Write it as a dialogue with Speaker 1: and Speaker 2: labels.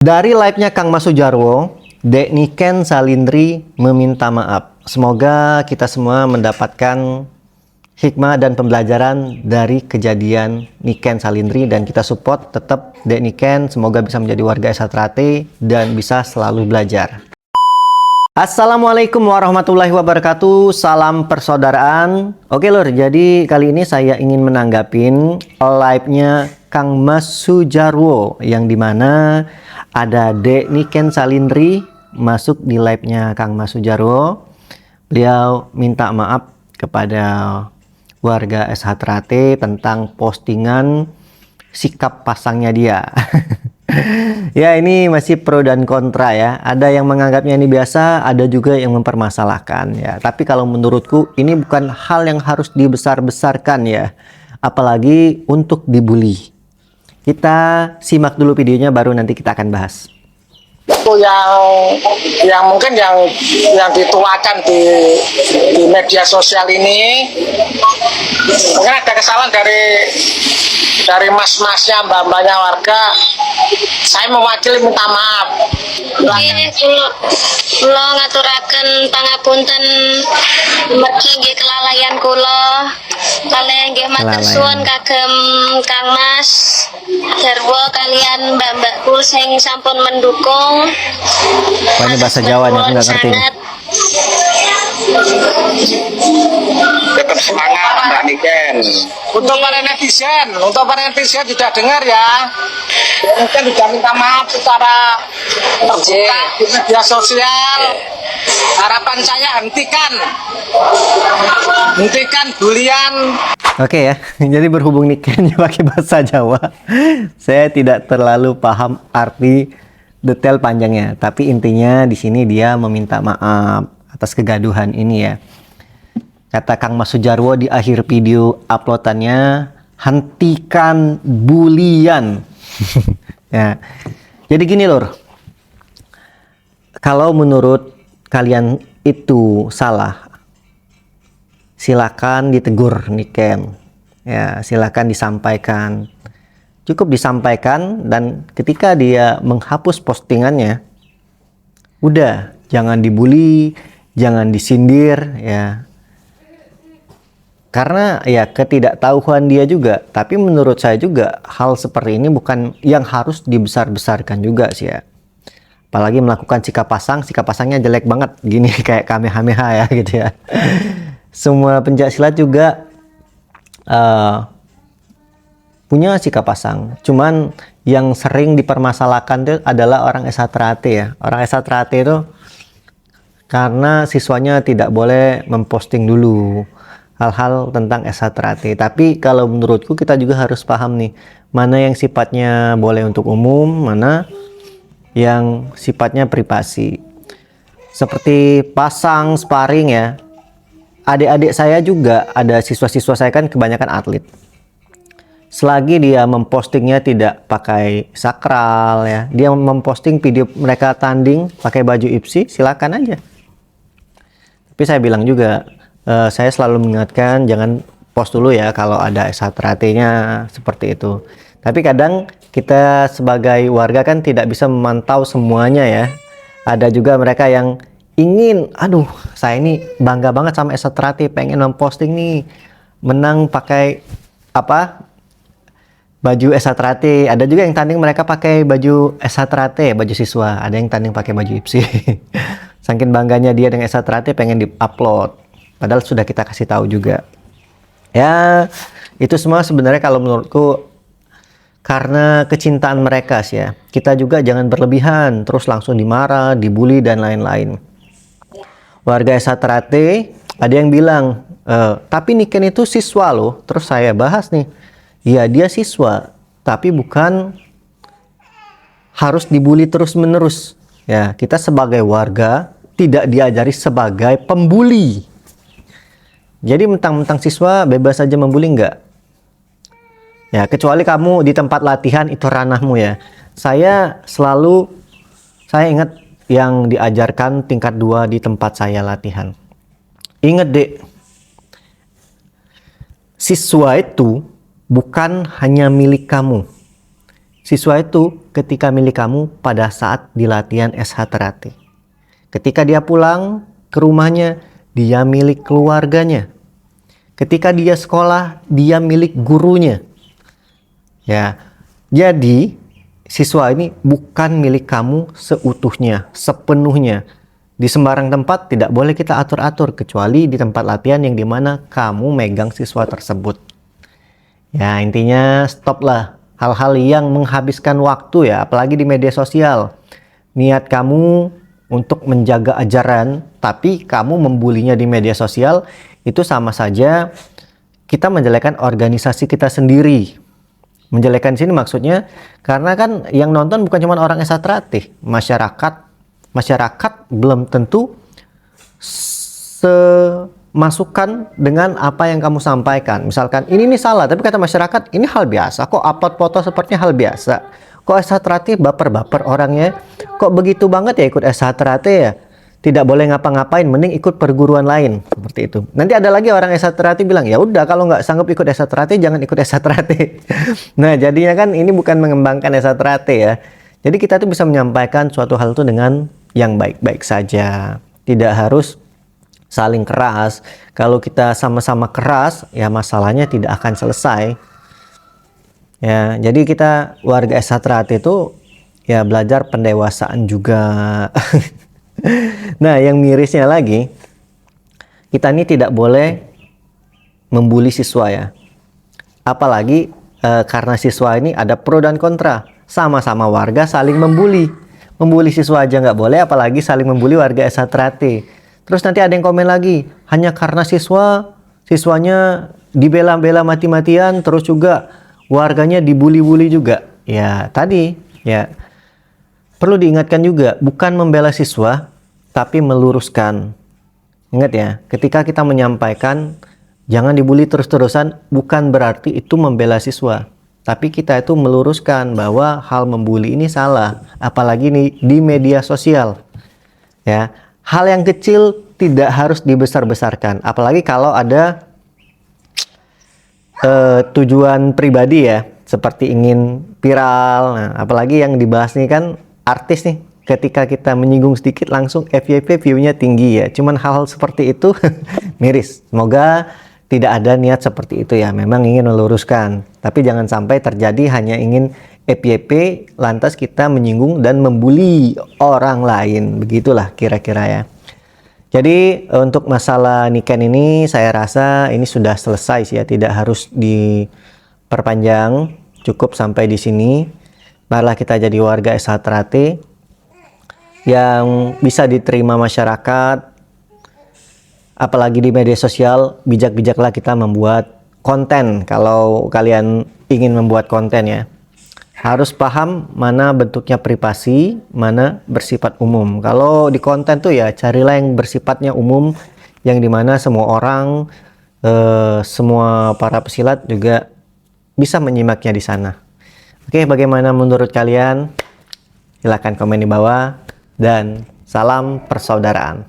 Speaker 1: Dari live-nya Kang Mas Sujarwo, Dek Niken Salindri meminta maaf. Semoga kita semua mendapatkan hikmah dan pembelajaran dari kejadian Niken Salindri, dan kita support tetap Dek Niken, semoga bisa menjadi warga Esatrate dan bisa selalu belajar. Assalamualaikum warahmatullahi wabarakatuh, salam persaudaraan. Oke lur, jadi kali ini saya ingin menanggapin live-nya Kang Mas Sujarwo, yang dimana ada Dek Niken Salindri masuk di live-nya Kang Mas Sujarwo. Beliau minta maaf kepada warga Esatrate tentang postingan sikap pasangnya dia. Ya, ini masih pro dan kontra ya. Ada yang menganggapnya ini biasa, ada juga yang mempermasalahkan ya. Tapi kalau menurutku ini bukan hal yang harus dibesar-besarkan ya. Apalagi untuk dibully. Kita simak dulu videonya, baru nanti kita akan bahas.
Speaker 2: Itu yang mungkin yang dituakan di media sosial ini mungkin ada kesalahan dari mas-masnya, mbak-mbaknya warga. Saya mewakili minta maaf.
Speaker 3: Kula ngaturaken pangapunten mergi nggih kelalaian kula. Kalih nggih matur suwun kagem Kang Mas Jarwo kalian mbak-mbakku sing sampun mendukung.
Speaker 1: Wah, ini bahasa Jawa nih, aku nggak ngerti nih.
Speaker 2: Tetap semangat Mbak Niken. Untuk para netizen tidak dengar ya. Mungkin sudah minta maaf secara terbuka di media sosial. Harapan saya hentikan bulian.
Speaker 1: Oke ya, jadi berhubung Niken pakai bahasa Jawa, saya tidak terlalu paham arti detail panjangnya. Tapi intinya di sini dia meminta maaf atas kegaduhan ini ya. Kata Kang Mas Sujarwo di akhir video uploadannya, hentikan bulian. Ya, jadi gini lor, kalau menurut kalian itu salah, silakan ditegur Niken. Ya, silakan disampaikan. Cukup disampaikan, dan ketika dia menghapus postingannya, udah, jangan dibully, jangan disindir ya. Karena ya ketidaktahuan dia juga. Tapi menurut saya juga hal seperti ini bukan yang harus dibesar-besarkan juga sih ya. Apalagi melakukan sikap pasangnya jelek banget gini kayak Kamehameha ya gitu ya. Semua pencaksilat juga punya sikap pasang. Cuman yang sering dipermasalahkan itu adalah orang Esatrate ya. Orang Esatrate itu karena siswanya tidak boleh memposting dulu hal-hal tentang Esatrate. Tapi kalau menurutku kita juga harus paham nih, mana yang sifatnya boleh untuk umum, mana yang sifatnya privasi. Seperti pasang, sparring ya. Adik-adik saya juga, ada siswa-siswa saya kan kebanyakan atlet. Selagi dia mempostingnya tidak pakai sakral ya, dia memposting video mereka tanding pakai baju IPSI, silakan aja. Tapi saya bilang juga, saya selalu mengingatkan jangan post dulu ya kalau ada Esatrate-nya seperti itu. Tapi kadang kita sebagai warga kan tidak bisa memantau semuanya ya. Ada juga mereka yang ingin, aduh saya ini bangga banget sama Esatrate, pengen memposting nih menang pakai apa, baju Esatrate. Ada juga yang tanding mereka pakai baju Esatrate, baju siswa. Ada yang tanding pakai baju IPSI. Saking bangganya dia dengan Esatrate pengen di-upload, padahal sudah kita kasih tahu juga ya. Itu semua sebenarnya kalau menurutku karena kecintaan mereka sih ya. Kita juga jangan berlebihan terus langsung dimarah, dibully dan lain-lain. Warga Esatrate ada yang bilang, tapi Niken itu siswa loh. Terus saya bahas nih, iya dia siswa, tapi bukan harus dibully terus-menerus ya. Kita sebagai warga tidak diajari sebagai pembuli. Jadi mentang-mentang siswa bebas saja membuli, enggak ya, kecuali kamu di tempat latihan itu ranahmu ya. Saya ingat yang diajarkan tingkat 2 di tempat saya latihan. Ingat dek, siswa itu bukan hanya milik kamu. Siswa itu ketika milik kamu pada saat di latihan SH Terate. Ketika dia pulang ke rumahnya, dia milik keluarganya. Ketika dia sekolah, dia milik gurunya. Ya, jadi siswa ini bukan milik kamu seutuhnya, sepenuhnya. Di sembarang tempat tidak boleh kita atur-atur, kecuali di tempat latihan yang dimana kamu megang siswa tersebut. Ya, intinya stop lah hal-hal yang menghabiskan waktu ya, apalagi di media sosial. Niat kamu untuk menjaga ajaran, tapi kamu membulinya di media sosial, itu sama saja kita menjelekkan organisasi kita sendiri. Menjelekkan sini maksudnya karena kan yang nonton bukan cuma orang SH Terate, masyarakat belum tentu semasukan dengan apa yang kamu sampaikan. Misalkan ini salah, tapi kata masyarakat ini hal biasa. Kok upload foto sepertinya hal biasa? Kok SH Terate baper-baper orangnya? Kok begitu banget ya ikut SH Terate ya? Tidak boleh ngapa-ngapain, mending ikut perguruan lain, seperti itu. Nanti ada lagi orang SH Terate bilang, ya udah kalau nggak sanggup ikut SH Terate, jangan ikut SH Terate. Nah, jadinya kan ini bukan mengembangkan SH Terate ya. Jadi kita tuh bisa menyampaikan suatu hal itu dengan yang baik-baik saja. Tidak harus saling keras. Kalau kita sama-sama keras, ya masalahnya tidak akan selesai. Ya, jadi kita warga SH Terate itu ya belajar pendewasaan juga. Nah, yang mirisnya lagi, kita ini tidak boleh membuli siswa ya. Apalagi karena siswa ini ada pro dan kontra. Sama-sama warga saling membuli. Membuli siswa aja nggak boleh, apalagi saling membuli warga SH Terate. Terus nanti ada yang komen lagi, hanya karena siswanya dibela-bela mati-matian, terus juga warganya dibuli-buli juga. Ya, tadi ya perlu diingatkan juga, bukan membela siswa, tapi meluruskan. Ingat ya, ketika kita menyampaikan jangan dibully terus-terusan, bukan berarti itu membela siswa. Tapi kita itu meluruskan bahwa hal membuli ini salah, apalagi di media sosial. Ya, hal yang kecil tidak harus dibesar-besarkan, apalagi kalau ada tujuan pribadi ya, seperti ingin viral. Nah, apalagi yang dibahas nih kan artis nih, ketika kita menyinggung sedikit langsung FYP view-nya tinggi ya. Cuman hal-hal seperti itu miris. Semoga tidak ada niat seperti itu ya. Memang ingin meluruskan, tapi jangan sampai terjadi hanya ingin FYP lantas kita menyinggung dan membuli orang lain. Begitulah kira-kira ya. Jadi untuk masalah Niken ini saya rasa ini sudah selesai sih ya, tidak harus diperpanjang, cukup sampai di sini. Marilah kita jadi warga SH Terate yang bisa diterima masyarakat, apalagi di media sosial. Bijak-bijaklah kita membuat konten. Kalau kalian ingin membuat konten ya, harus paham mana bentuknya privasi, mana bersifat umum. Kalau di konten tuh ya carilah yang bersifatnya umum, yang dimana semua orang, semua para pesilat juga bisa menyimaknya di sana. Oke, bagaimana menurut kalian? Silahkan komen di bawah, dan salam persaudaraan.